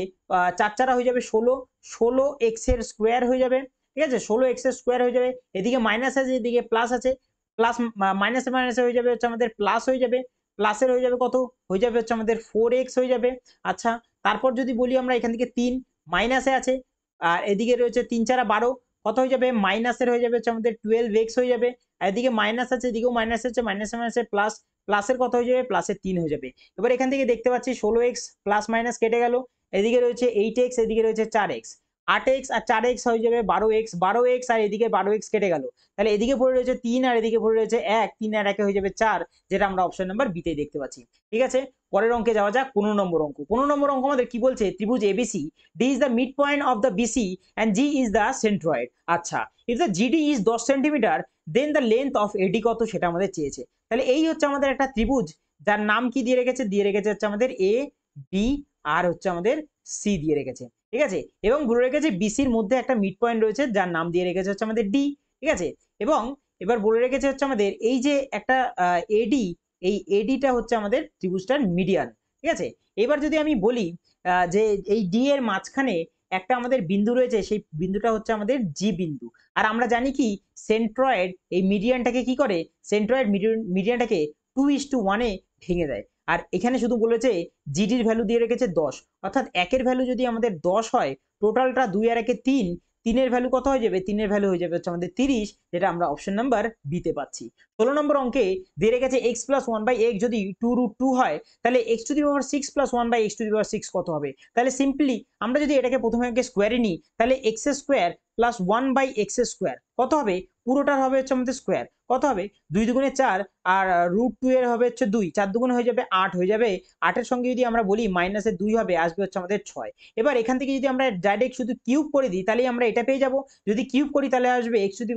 4 4 হয়ে যাবে 16, 16 এক্স এর স্কোয়ার হয়ে যাবে, ঠিক আছে, 16 এক্স এর স্কোয়ার হয়ে যাবে, এদিকে মাইনাস আছে এদিকে প্লাস আছে, প্লাস মাইনাসে মাইনাসে হয়ে যাবে হচ্ছে আমাদের প্লাস হয়ে যাবে, প্লাসের হয়ে যাবে কত, হয়ে যাবে হচ্ছে আমাদের 4x হয়ে যাবে। আচ্ছা তারপর যদি বলি আমরা এখান থেকে 3 মাইনাসে আছে, আর এদিকে রয়েছে 3 4 12, কত হয়ে যাবে, মাইনাসের হয়ে যাবে হচ্ছে আমাদের 12x হয়ে যাবে, আর এদিকে মাইনাস আছে, এদিকেও মাইনাস আছে, মাইনাসে মাইনাসে প্লাস, প্লাসের কত হয়ে যাবে, প্লাসের 3 হয়ে যাবে। এবার এখান থেকে দেখতে পাচ্ছি 16x প্লাস মাইনাস কেটে গেল, এদিকে রয়েছে 8x, এদিকে রয়েছে 4x, 8x আর 4x হয়ে যাবে 12x, 12x আর এদিকে 12x কেটে গেল, তাহলে এদিকে পড়ে রয়েছে 3 আর এদিকে পড়ে রয়েছে 1, 3 আর 1 হয়ে যাবে 4, যেটা আমরা অপশন নাম্বার বি তে দেখতে পাচ্ছি। ঠিক আছে, পরের অঙ্কে যাওয়া যাক। 15 নম্বর অঙ্ক। 15 নম্বর অঙ্ক আমাদের কি বলছে, ত্রিভুজ ABC, D is the midpoint of the BC and G is the centroid. আচ্ছা, if the GD is 10 centimetre then the length of AD কত, সেটা আমাদের চেয়েছে। তাহলে এই হচ্ছে আমাদের একটা ত্রিভুজ, যার নাম কি দিয়ে রেখেছে, দিয়ে রেখেছে হচ্ছে আমাদের এ বি আর হচ্ছে আমাদের সি দিয়ে রেখেছে। ঠিক আছে, এবং বলে রেখেছে বিসির মধ্যে একটা মিড পয়েন্ট রয়েছে, যার নাম দিয়ে রেখেছে হচ্ছে আমাদের ডি। ঠিক আছে, এবং এবার বলে রেখেছে হচ্ছে আমাদের এই যে একটা এডি, এই এডিটা হচ্ছে আমাদের ত্রিভুজটার মিডিয়ান। ঠিক আছে, এবার যদি আমি বলি যে এই ডি এর মাঝখানে একটা আমাদের বিন্দু রয়েছে, সেই বিন্দুটা হচ্ছে আমাদের জি বিন্দু। আর আমরা জানি কি, সেন্ট্রয়েড এই মিডিয়ানটাকে কি করে, সেন্ট্রয়েড মিডিয়ানটাকে 2:1 এ ভেঙে দেয়। আর এখানে শুধু বলেছে জিডির ভ্যালু দিয়ে রেখেছে 10, অর্থাৎ একের ভ্যালু যদি আমাদের 10 হয়, টোটালটা 2 আর 1 3, 3 ভ্যালু কত হয়ে যাবে, 3 ভ্যালু হয়ে যাবে হচ্ছে আমাদের 30, যেটা আমরা অপশন নাম্বার বি তে পাচ্ছি। 16 নম্বর অঙ্কে দিয়ে রেখেছে x + 1/x যদি 2√2 হয়, তাহলে x⁶ + 1/x⁶ কত হবে। তাহলে সিম্পলি আমরা যদি এটাকে প্রথমে আগে স্কোয়ারে নিই, তাহলে x² + 1/x² কত হবে, পুরোটার হবে হচ্ছে আমাদের স্কোয়ার, কত হবে 2 দুগুণে 4, আর √2 এর হবে হচ্ছে 2, 4 দুগুণে হয়ে যাবে 8 হয়ে যাবে, 8 এর সঙ্গে যদি আমরা বলি মাইনাসের 2 হবে, আসবে হচ্ছে আমাদের 6। এবার এখান থেকে যদি আমরা ডাইরেক্ট শুধু কিউব করে দিই, তাহলে আমরা এটা পেয়ে যাব। যদি কিউব করি তাহলে আসবে x⁶ +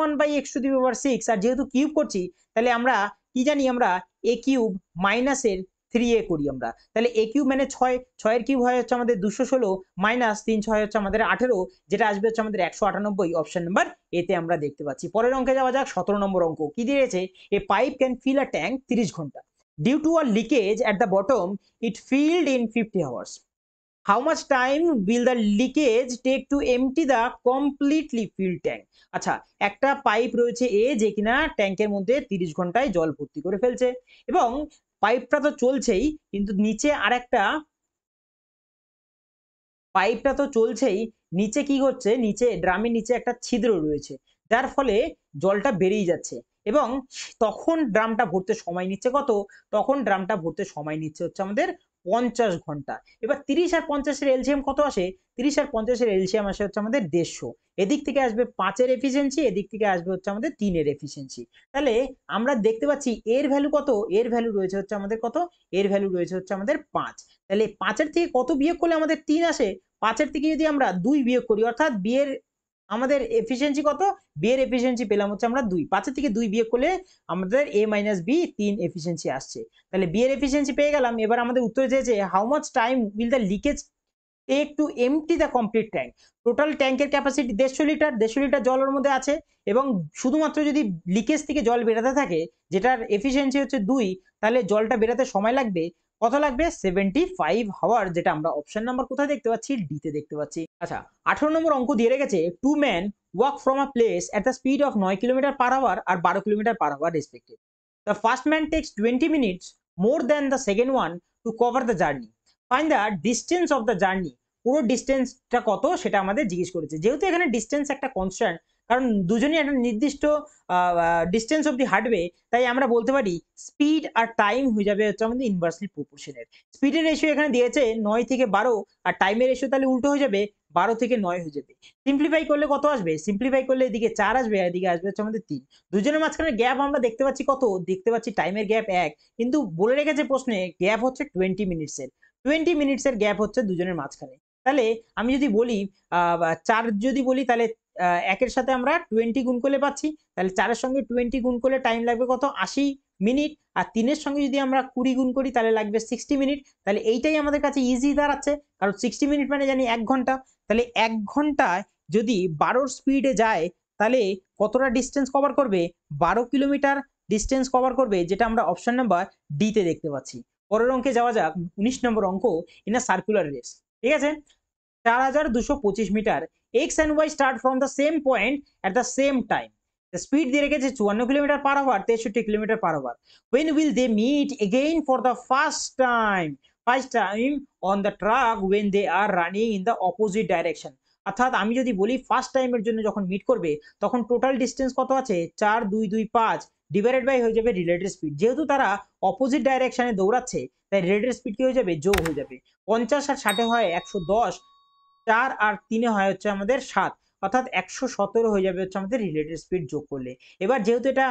1/x⁶, আর যেহেতু কিউব করছি তাহলে আমরা কি জানি, আমরা a³ মাইনাসের 3a করি আমরা, তাহলে a³ মানে 6, 6 এর কিউব হয় হচ্ছে আমাদের 216 মাইনাস 3 6 হচ্ছে আমাদের 18, যেটা আসবে হচ্ছে আমাদের 198, অপশন নাম্বার এ তে আমরা দেখতে পাচ্ছি। পরের অঙ্কে যাওয়া যাক। 17 নম্বর অঙ্ক কি দিয়েছে, a pipe can fill a tank 30 ঘন্টা, due to a leakage at the bottom it filled in 50 hours, how much time will the leakage take to empty the completely filled tank. আচ্ছা, একটা পাইপ রয়েছে এ, যে কিনা ট্যাঙ্কের মধ্যে 30 ঘন্টায় জল ভর্তি করে ফেলছে, এবং পাইপটা তো চলছেই, কিন্তু নিচে আরেকটা পাইপটা তো চলছেই, নিচে কি হচ্ছে, নিচে ড্রামের নিচে একটা ছিদ্র রয়েছে, যার ফলে জলটা বেরিয়ে যাচ্ছে, এবং তখন ড্রামটা ভরতে সময় নিচ্ছে কত, তখন ড্রামটা ভরতে সময় নিচ্ছে হচ্ছে আমাদের 50 ঘন্টা। এবার 30 আর 50 এর এলসিএম কত আসে, 30 আর 50 এর এলসিএম আসে হচ্ছে আমাদের 150, এদিক থেকে আসবে 5 এর এফিসিয়েন্সি, এদিক থেকে আসবে হচ্ছে আমাদের 3 এর এফিসিয়েন্সি। তাহলে আমরা দেখতে পাচ্ছি এর ভ্যালু কত, এর ভ্যালু রয়েছে হচ্ছে আমাদের কত, এর ভ্যালু রয়েছে হচ্ছে আমাদের 5। তাহলে 5 এর থেকে কত বিয়োগ করলে আমাদের 3 আসে, 5 এর থেকে যদি আমরা 2 বিয়োগ করি, অর্থাৎ বি এর আমাদের এফিসিয়েন্সি কত, বি এর এফিসিয়েন্সি পেলাম হচ্ছে আমরা 2, 5 এর থেকে 2 বিয়োগ করলে আমাদের a - b 3 এফিসিয়েন্সি আসছে। তাহলে বি এর এফিসিয়েন্সি পেয়ে গেলাম। এবার আমাদের উত্তরে চেয়েছে how much time will the leakage take to empty the complete tank. Total ট্যাঙ্কের ক্যাপাসিটি 150 লিটার, 150 লিটার জলের মধ্যে আছে, এবং শুধুমাত্র যদি লিকেজ থেকে জল বেরোতে থাকে, যেটার এফিসিয়েন্সি হচ্ছে 2, তাহলে জলটা বেরোতে সময় লাগবে কত, লাগবে 75 আওয়ার, যেটা আমরা অপশন নাম্বার কোথায় দেখতে পাচ্ছি, ডি তে দেখতে পাচ্ছি। আচ্ছা, 18 নম্বর অঙ্ক দিয়ে রেখেছে, 2 men walk from a place at the speed of 9 km/h R 12 km/h respectively. The first man takes 20 minutes more than the second one to cover the journey. Find the distance of the journey. পুরো ডিস্টেন্সটা কত সেটা আমাদের জিজ্ঞেস করেছে। যেহেতু এখানে distance একটা কনস্ট্যান্ট, কারণ দুজনই একটা নির্দিষ্ট ডিস্টেন্স অবধি হাঁটবে, তাই আমরা বলতে পারি স্পিড আর টাইম হয়ে যাবে হচ্ছে আমাদের ইনভার্সলি প্রপোর্শনের। স্পিডের রেশিও এখানে দিয়েছে 9 থেকে 12, আর টাইমের রেশিও তাহলে উল্টো হয়ে যাবে, 12 থেকে 9 হয়ে যাবে। সিম্পলিফাই করলে কত আসবে, সিম্পলিফাই করলে এদিকে 4 আসবে, আর এদিকে আসবে হচ্ছে আমাদের 3। দুজনের মাঝখানে গ্যাপ আমরা দেখতে পাচ্ছি কত, দেখতে পাচ্ছি টাইমের গ্যাপ 1, কিন্তু বলে রেখেছে প্রশ্নে গ্যাপ হচ্ছে 20 মিনিটসের, 20 মিনিটসের গ্যাপ হচ্ছে দুজনের মাঝখানে। তাহলে আমি যদি বলি 4 যদি বলি, তাহলে 1 এর সাথে আমরা 20 গুণ করলে পাচ্ছি, তাহলে 4 এর সঙ্গে 20 গুণ করলে টাইম লাগবে কত, 80 মিনিট, আর 3 এর সঙ্গে যদি আমরা 20 গুণ করি তাহলে লাগবে 60 মিনিট। তাহলে এইটাই আমাদের কাছে ইজি দাঁড়াচ্ছে, কারণ 60 মিনিট মানে জানি 1 ঘন্টা। তাহলে 1 ঘন্টায় যদি 12 স্পিডে যায়, তাহলে কতটা ডিস্টেন্স কভার করবে, 12 কিলোমিটার ডিস্টেন্স কভার করবে, যেটা আমরা অপশন নাম্বার ডি তে দেখতে পাচ্ছি। পরের অঙ্কে যাওয়া যাক। 19 নম্বর অঙ্ক, ইন আ সার্কুলার রেস। ঠিক আছে, 4225 metre, x and y start from the same point at the same time. Speed দিয়ে রেখেছে 54 km/h, 63 km/h। when will they meet again for the first time on the track when they are running in the opposite direction? অর্থাৎ আমি যদি বলি first টাইমের জন্য যখন meet করবে তখন টোটাল ডিস্টেন্স কত আছে 4 2 2 5 ডিভাইডেড বাই হয়ে যাবে রিলেটিভ স্পিড, যেহেতু তারা অপোজিট ডাইরেকশনে দৌড়াচ্ছে তাই রিলেটিভ স্পিড কি হয়ে যাবে যোগ হয়ে যাবে। 50 আর 60 হয় 110, 4 আর 3 হয় হচ্ছে আমাদের 7, অর্থাৎ 117 হয়ে যাবে হচ্ছে আমাদের রিলেটিভ স্পিড যোগ করলে। এবার যেহেতু এটা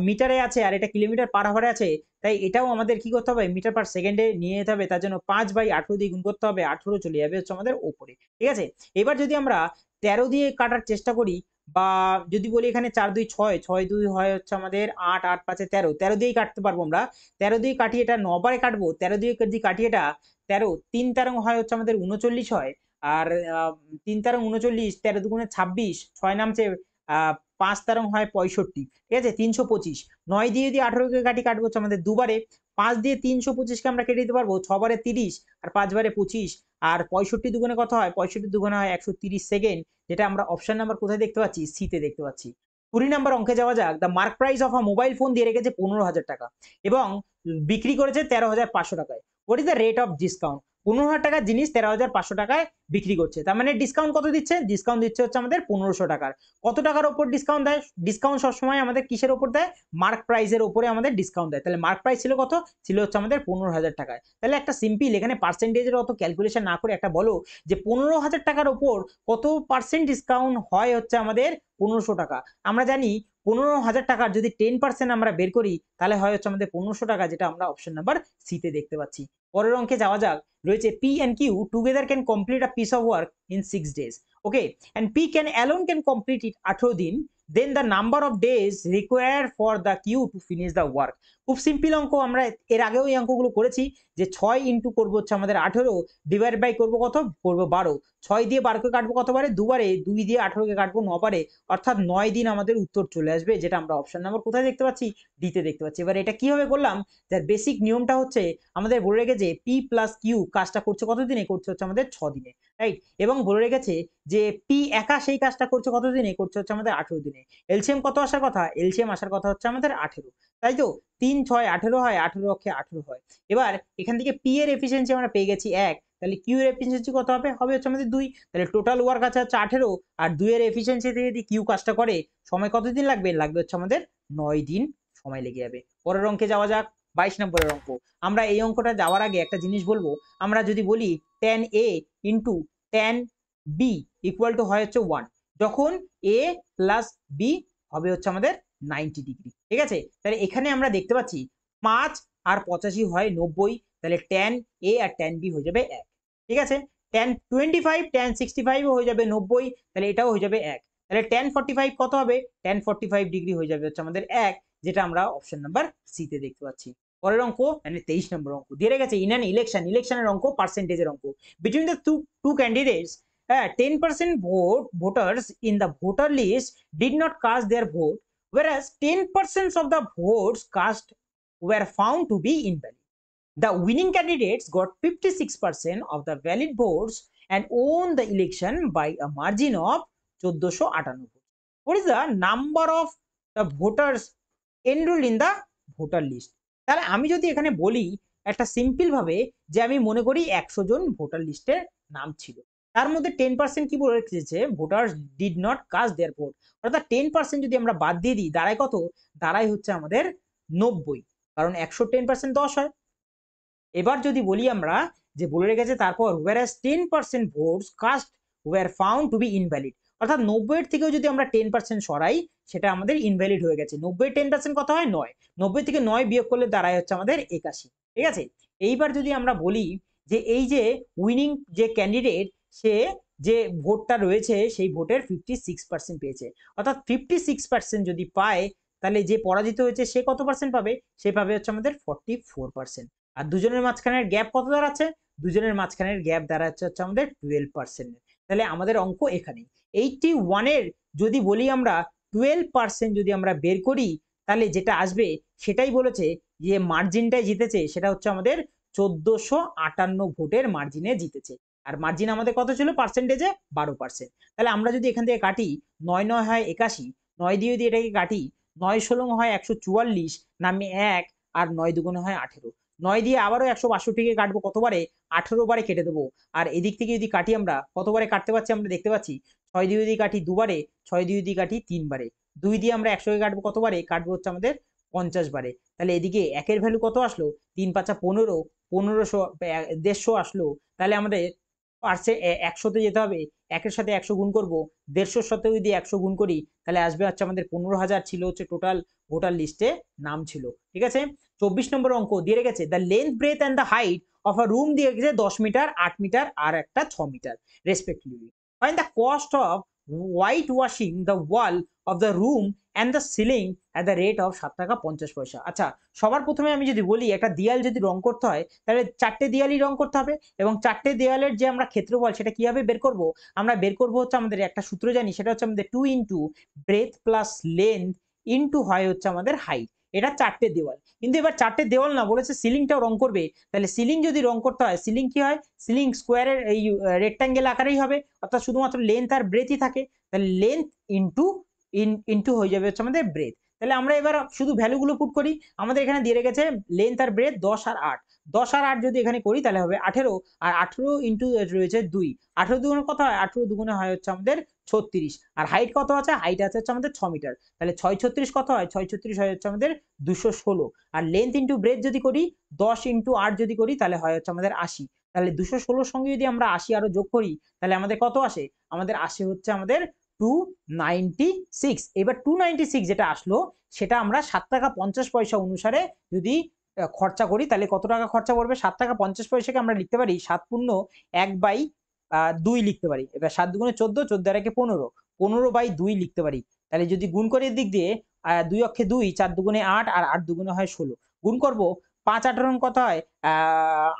মিটারে আছে আর এটা কিলোমিটার পার আওয়ারে আছে তাই এটাও আমাদের কি করতে হবে মিটার পার সেকেন্ডে নিয়ে যেতে হবে, তার জন্য 5/18 দিয়ে গুণ করতে হবে, 18 চলে যাবে হচ্ছে আমাদের ওপরে। ঠিক আছে, এবার যদি আমরা 13 দিয়ে কাটার চেষ্টা করি বা যদি বলি এখানে 4 2 6, 6 2 হয় হচ্ছে আমাদের 8, 8 5 13, 13 দিয়েই কাটতে পারবো আমরা। 13 দিয়ে কাটি এটা 9 বারে কাটবো, 13 দিয়ে যদি কাটি এটা 13, 3 13 হয় হচ্ছে আমাদের 39 হয়, আর 3 13 39, 13 দুগুণে 26, 6 নামছে 5 13 হয় 65, ঠিক আছে 325। 9 দিয়ে যদি 18 কে কাটি কাটবো হচ্ছে আমাদের দুবারে, 5 দিয়ে 325 কে আমরা কেটে দিতে পারবো, 6 বারে 30 আর 5 বারে 25, আর 65 দুগুণে কত হয় 65 দুগুণে হয় 130 সেকেন্ড, যেটা আমরা অপশন নাম্বার কোথায় দেখতে পাচ্ছি সি তে দেখতে পাচ্ছি। 20 নম্বর অঙ্কে যাওয়া যাক। The mark price of a mobile phone দিয়ে রেখেছে 15,000 টাকা এবং বিক্রি করেছে 13,500 টাকায়। What is the rate of discount? 15,000 টাকার জিনিস 13,500 টাকায় বিক্রি করছে, তার মানে ডিসকাউন্ট কত দিচ্ছে? ডিসকাউন্ট দিচ্ছে হচ্ছে আমাদের 1500 টাকার। কত টাকার উপর ডিসকাউন্ট দেয়? ডিসকাউন্ট সবসময় আমাদের কিসের উপর দেয়? মার্ক প্রাইসের উপরে আমাদের ডিসকাউন্ট দেয়। তাহলে মার্ক প্রাইস ছিল কত? ছিল হচ্ছে আমাদের 15,000 টাকায়। তাহলে একটা সিম্পল এখানে পার্সেন্টেজের অত ক্যালকুলেশন না করে একটা বলো যে 15,000 টাকার উপর কত পার্সেন্ট ডিসকাউন্ট হয় হচ্ছে আমাদের 1500 টাকা। আমরা জানি 15,000 টাকার যদি 10% আমরা বের করি তাহলে হয় হচ্ছে আমাদের 1500 টাকা, যেটা আমরা অপশন নাম্বার সি তে দেখতে পাচ্ছি। পরের অঙ্কে যাওয়া যাক। রয়েছে P and Q together can complete a piece of work in 6 days. Okay, and P can alone can complete it 18 দিন, then the number of days required for the Q to finish the work. খুব simple অঙ্ক, আমরা এর আগেও এই অঙ্কগুলো করেছি যে 6 ইনটু করবো হচ্ছে আমাদের 18, ডিভাইড বাই করবো কত? করবো 12, 6 দিয়ে 12 কে কাটবো কতবারে? দুবারে, 2 দিয়ে 18 কে কাটবো 9 বারে, অর্থাৎ 9 দিন আমাদের উত্তর চলে আসবে, যেটা আমরা অপশন নাম্বার কোথায় দেখতে পাচ্ছি? ডি তে দেখতে পাচ্ছি। এবার এটা কিভাবে করলাম? যার বেসিক নিয়মটা হচ্ছে আমাদের বলে রেখেছে P প্লাস Q কাজটা করছে কত দিনে? করছে হচ্ছে আমাদের 6 দিনে, রাইট? এবং বলে রেখেছে যে P একা সেই কাজটা করছে কত দিনে? করছে হচ্ছে আমাদের 18 দিনে। এলসিএম কত আসার কথা? এলসিএম আসার কথা হচ্ছে আমাদের 18, তাই তো? 3 6 18 হয়, 18 অক্ষে 18 হয়। এবার এখান থেকে P এর এফিসিয়েন্সি আমরা পেয়ে গেছি 1, তাহলে Q এর এফিসিয়েন্সি কত হবে? হবে হচ্ছে আমাদের 2, তাহলে টোটাল ওয়ার্ক আছে হচ্ছে 18, আর 2 এর এফিসিয়েন্সি থেকে যদি Q কাজটা করে সময় কত দিন লাগবে? লাগবে হচ্ছে আমাদের 9 দিন সময় লেগে যাবে। পরের অঙ্কে যাওয়া যাক। 22 নম্বরের অঙ্ক। আমরা এই অঙ্কটা যাওয়ার আগে একটা জিনিস বলবো, আমরা যদি বলি tan A into tan B equal to হয় হচ্ছে 1, যখন A প্লাস B হবে হচ্ছে আমাদের 90 ডিগ্রি, ঠিক আছে? তাহলে এখানে আমরা দেখতে পাচ্ছি 5 আর 85 হয় 90, তাহলে tan A R tan B হয়ে যাবে 1, ঠিক আছে? tan 25 tan 65 হয়ে যাবে 90, তাহলে এটাও হয়ে যাবে 1, তাহলে tan 45 কত হবে? tan 45 ডিগ্রি হয়ে যাবে হচ্ছে আমাদের 1, যেটা আমরা অপশন নাম্বার সি তে দেখতে পাচ্ছি। পরের অঙ্ক মানে 23 নম্বর অঙ্ক দিয়ে রেখেছে ইন অ্যান ইলেকশন, ইলেকশনের অঙ্ক, পার্সেন্টেজের অঙ্ক। Between the two candidates 10% voters in the voter list did not cast their vote, whereas 10% of the votes cast were found to be invalid. The winning candidates got 56% of the valid votes and won the election by a margin of 1498. What is the number of the voters enrolled in the voter list? তাহলে আমি যদি এখানে বলি একটা simple ভাবে যে আমি মনে করি 100 জন ভোটার লিস্টের নাম ছিল, তার মধ্যে 10% কি বলে রেখেছে? Voters did not caste there vote, অর্থাৎ 10% যদি আমরা বাদ দিয়ে দিই দাঁড়ায় কত? দাঁড়ায় হচ্ছে আমাদের 90, কারণ 100 10% 10 হয়। এবার যদি বলি আমরা যে বলে রেখেছে তারপর whereas 10% votes cast were found to be invalid, অর্থাৎ 90 এর থেকেও যদি আমরা 10% সরাই সেটা আমাদের ইনভ্যালিড হয়ে গেছে। 90 এর 10% কত হয়? 9, 90 থেকে 9 বিয়োগ করলে দাঁড়ায় হচ্ছে আমাদের 81, ঠিক আছে? এইবার যদি আমরা বলি যে এই যে উইনিং যে ক্যান্ডিডেট সে যে ভোটটা রয়েছে সেই ভোটের 56% পেয়েছে, অর্থাৎ 56% যদি পায় তাহলে যে পরাজিত হয়েছে সে কত পার্সেন্ট পাবে? সে পাবে হচ্ছে আমাদের 44%। আর দুজনের মাঝখানের গ্যাপ কত দাঁড়াচ্ছে? দুজনের মাঝখানের গ্যাপ দাঁড়াচ্ছে হচ্ছে আমাদের 12%। তাহলে আমাদের অঙ্ক এখানেই 81 এর যদি বলি আমরা 12% যদি আমরা বের করি তাহলে যেটা আসবে সেটাই বলেছে যে মার্জিনটাই জিতেছে, সেটা হচ্ছে আমাদের 1458 ভোটের মার্জিনে জিতেছে। আর মার্জিন আমাদের কত ছিল পার্সেন্টেজে? 12%। তাহলে আমরা যদি এখান থেকে কাটি 9 9 হয় 81, 9 দিয়ে যদি এটাকে কাটি 9 16 হয় 144, নামে 1, আর 9 দুগুণে হয় 18, 9 দিয়ে আবারও 162কে কাটবো কতবারে, 18 বারে কেটে দেবো। আর এদিক থেকে যদি কাটি আমরা কতবারে কাটতে পারছি আমরা দেখতে পাচ্ছি, 6 দিয়ে যদি কাটি 2 বারে, 6 দিয়ে যদি কাটি 3 বারে, 2 দিয়ে আমরা 100কে কাটবো কতবারে, কাটবো হচ্ছে আমাদের 50 বারে। তাহলে এদিকে একের ভ্যালু কত আসলো, 3 5 15, 1500 150 আসলো। তাহলে আমাদের পারছে 100তে যেতে হবে, একের সাথে 100 গুণ করবো, 150-র সাথে যদি 100 গুণ করি তাহলে আসবে হচ্ছে আমাদের 15,000 ছিল হচ্ছে টোটাল ভোটার লিস্টে নাম ছিল। ঠিক আছে, 24 নম্বর অঙ্ক দিয়ে রেখেছে the length breadth and the height of a room দিয়ে রেখেছে 10 মিটার, 8 মিটার আর একটা 6 metre respectively. Find the cost of white washing the wall of the room and the ceiling at the rate of 7 টাকা 50 পয়সা। আচ্ছা, সবার প্রথমে আমি যদি বলি একটা দেয়াল যদি রং করতে হয় তাহলে 4টে দেয়ালই রং করতে হবে, এবং 4টে দেয়ালের যে আমরা ক্ষেত্রফল সেটা কিভাবে বের করব, আমরা বের করব হচ্ছে আমাদের একটা সূত্র জানি, সেটা হচ্ছে আমাদের 2 into breadth plus length into হয় হচ্ছে আমাদের হাইট। এটা 4টে দেওয়াল, কিন্তু এবার 4টে দেওয়াল না বলেছে সিলিংটাও রং করবে। তাহলে সিলিং যদি রং করতে হয়, সিলিং কি হয়, সিলিং স্কোয়ারের এই রেক্টাঙ্গেল আকারেই হবে, অর্থাৎ শুধুমাত্র লেন্থ আর ব্রেথই থাকে। তাহলে লেন্থ ইন্টু ইন্টু হয়ে যাবে হচ্ছে আমাদের ব্রেথ। তাহলে আমরা এবার শুধু ভ্যালুগুলো পুট করি। আমাদের এখানে দিয়ে রেখেছে লেন্থ আর ব্রেথ 10 আর 8, 10 আর 8 যদি এখানে করি তাহলে হবে 18, আর 18 ইন্টু রয়েছে 2, 18 দুগুণে কত হয়, 18 দুগুণে হয় হচ্ছে আমাদের 36, আর হাইট কত আছে, হাইট আছে হচ্ছে আমাদের 6 মিটার। তাহলে 6 36 কত হয়, 6 36 হয় হচ্ছে আমাদের 216, আর লেন্থ ইন্টু ব্রেথ যদি করি 10 ইন্টু 8 যদি করি তাহলে হয় হচ্ছে আমাদের 80। তাহলে 216 সঙ্গে যদি আমরা 80 আরো যোগ করি তাহলে আমাদের কত আসে, আমাদের আসে হচ্ছে আমাদের 296। এবার 296 যেটা আসলো সেটা আমরা 7 টাকা 50 পয়সা অনুসারে যদি খরচা করি তাহলে কত টাকা খরচা পড়বে, 7 টাকা 50 পয়সাকে আমরা লিখতে পারি 7 পূর্ণ 1/2 লিখতে পারি। এবার 7 দুগুণে 14, 14 আর একে 15, 15/2 লিখতে পারি। তাহলে যদি গুণ করে দিক দিয়ে 2 অক্ষে 2, 4 দুগুণে 8 আর 8 দুগুণে হয় 16, গুণ করব 5 18 কত হয়,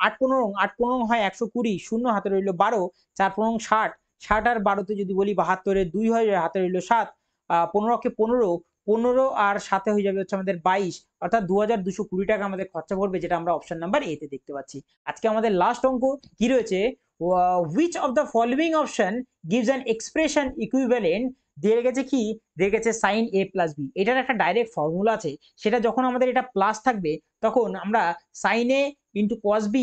8 15, 8 15 হয় 120, শূন্য হাতে রইল 12, 4 15 60, 60 আর 12তে যদি বলি 72, 2 হয় হাতে রইল 7, 15 অক্ষে 15, 15 আর 7 হয়ে যাবে হচ্ছে আমাদের 22, অর্থাৎ 2220 টাকা আমাদের খরচা পড়বে, যেটা আমরা অপশন নাম্বার এ তে দেখতে পাচ্ছি। আজকে আমাদের লাস্ট অঙ্ক কি রয়েছে, which of the following option gives an expression equivalent, দিয়ে রেখেছে কি, দিয়ে রেখেছে sin a plus b। এটার একটা ডাইরেক্ট ফর্মুলা আছে, সেটা যখন আমাদের এটা প্লাস থাকবে তখন আমরা sin a into cos b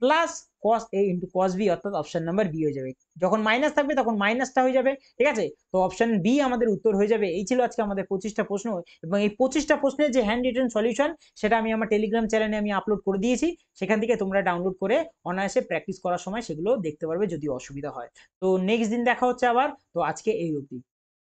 plus cos a into cos b, অর্থাৎ অপশন নাম্বার বি হয়ে যাবে। যখন মাইনাস থাকবে তখন মাইনাসটা হয়ে যাবে। ঠিক আছে, তো অপশন বি আমাদের উত্তর হয়ে যাবে। এই ছিল আজকে আমাদের 25টা প্রশ্ন, এবং এই 25টা প্রশ্নের যে হ্যান্ড রিটেন সলিউশন সেটা আমি আমার টেলিগ্রাম চ্যানেলে আমি আপলোড করে দিয়েছি, সেখান থেকে তোমরা ডাউনলোড করে অনায়াসে প্র্যাকটিস করার সময় সেগুলো দেখতে পারবে যদি অসুবিধা হয়। তো নেক্সট দিন দেখা হচ্ছে আবার, তো আজকে এই অবধি।